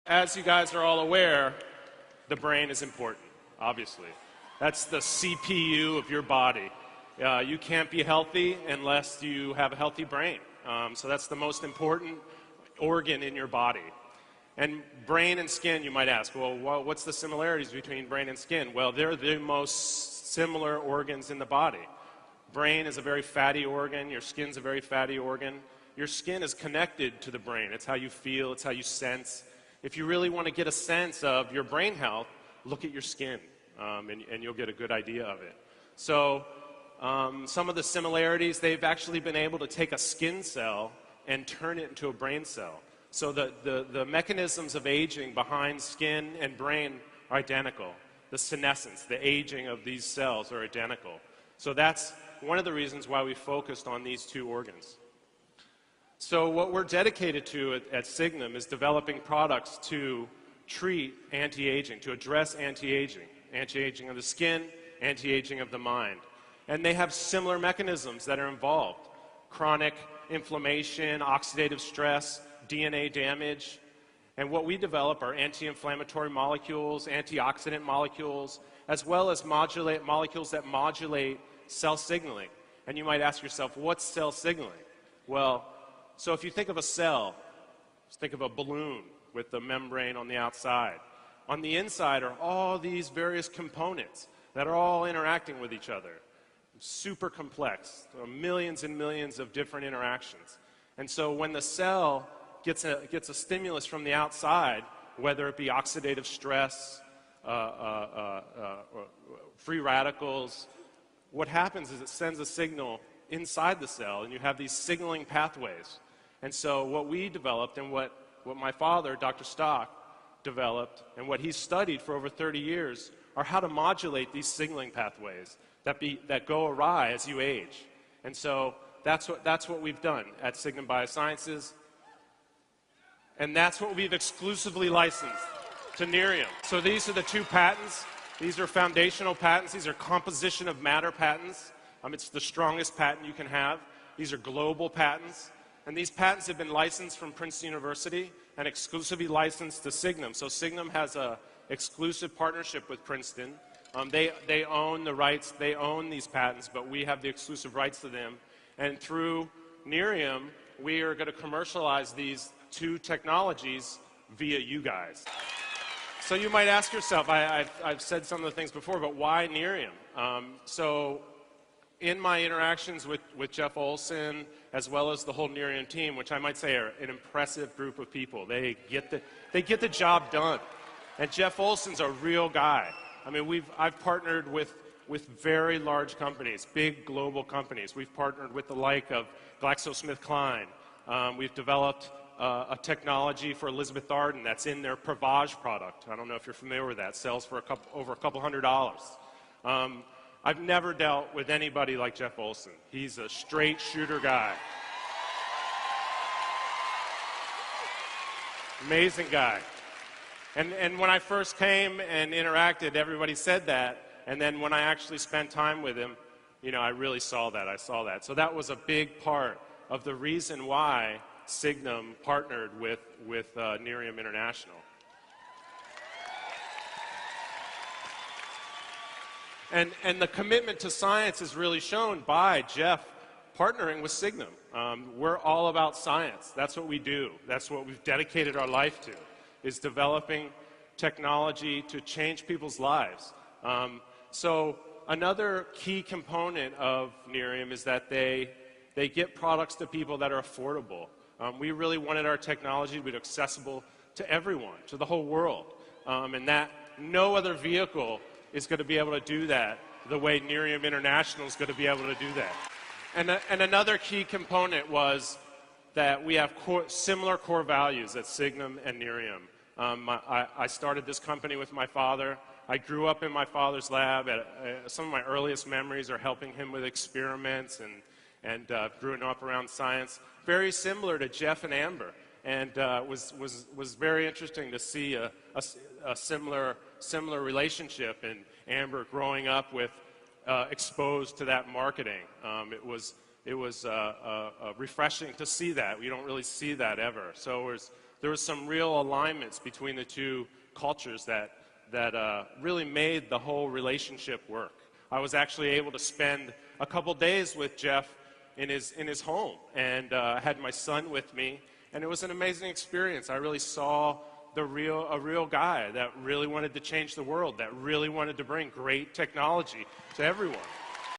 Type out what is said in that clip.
As you guys are all aware, the brain is important, obviously. That's the CPU of your body. You can't be healthy unless you have a healthy brain. So that's the most important organ in your body. And brain and skin, you might ask, well, what's the similarities between brain and skin? Well, they're the most similar organs in the body. Brain is a very fatty organ. Your skin's a very fatty organ. Your skin is connected to the brain. It's how you feel. It's how you sense. If you really want to get a sense of your brain health, look at your skin, and you'll get a good idea of it. So some of the similarities, they've actually been able to take a skin cell and turn it into a brain cell. So the mechanisms of aging behind skin and brain are identical. The senescence, the aging of these cells are identical. So that's one of the reasons why we focused on these two organs. So what we're dedicated to at Signum is developing products to treat anti-aging, to address anti-aging. Anti-aging of the skin, anti-aging of the mind. And they have similar mechanisms that are involved. Chronic inflammation, oxidative stress, DNA damage. And what we develop are anti-inflammatory molecules, antioxidant molecules, as well as molecules that modulate cell signaling. And you might ask yourself, what's cell signaling? Well, so if you think of a cell, just think of a balloon with the membrane on the outside. On the inside are all these various components that are all interacting with each other. Super complex, millions and millions of different interactions. And so when the cell gets a stimulus from the outside, whether it be oxidative stress, free radicals, what happens is it sends a signal inside the cell, and you have these signaling pathways. And so what we developed and what my father, Dr. Stock, developed and what he's studied for over 30 years are how to modulate these signaling pathways that go awry as you age. And so that's what we've done at Signum Biosciences. And that's what we've exclusively licensed to Nerium. So these are the two patents. These are foundational patents. These are composition of matter patents. It's the strongest patent you can have. These are global patents. And these patents have been licensed from Princeton University and exclusively licensed to Signum. So Signum has an exclusive partnership with Princeton. They own the rights, they own these patents, but we have the exclusive rights to them. And through Nerium, we are going to commercialize these two technologies via you guys. So you might ask yourself, I've said some of the things before, but why Nerium? So in my interactions with Jeff Olson, as well as the whole Nerium team, which I might say are an impressive group of people, they get the job done. And Jeff Olson's a real guy. I mean, I've partnered with very large companies, big global companies. We've partnered with the like of GlaxoSmithKline. We've developed a technology for Elizabeth Arden that's in their Provage product. I don't know if you're familiar with that. Sells for over a couple $100. I've never dealt with anybody like Jeff Olson. He's a straight shooter guy. Amazing guy. And when I first came and interacted, everybody said that. And then when I actually spent time with him, I really saw that. I saw that. So that was a big part of the reason why Signum partnered with Nerium International. And the commitment to science is really shown by Jeff partnering with Signum. We're all about science. That's what we do. That's what we've dedicated our life to, is developing technology to change people's lives. So another key component of Nerium is that they get products to people that are affordable. We really wanted our technology to be accessible to everyone, to the whole world, and that no other vehicle is going to be able to do that the way Nerium International is going to be able to do that. And another key component was that we have similar core values at Signum and Nerium. I started this company with my father. I grew up in my father's lab. Some of my earliest memories are helping him with experiments and growing up around science. Very similar to Jeff and Amber. And was very interesting to see a similar relationship, and Amber growing up with exposed to that marketing. It was refreshing to see that. We don't really see that ever. So there was some real alignments between the two cultures that really made the whole relationship work. I was actually able to spend a couple days with Jeff in his home, and I had my son with me, and it was an amazing experience. I really saw a real guy that really wanted to change the world, that really wanted to bring great technology to everyone.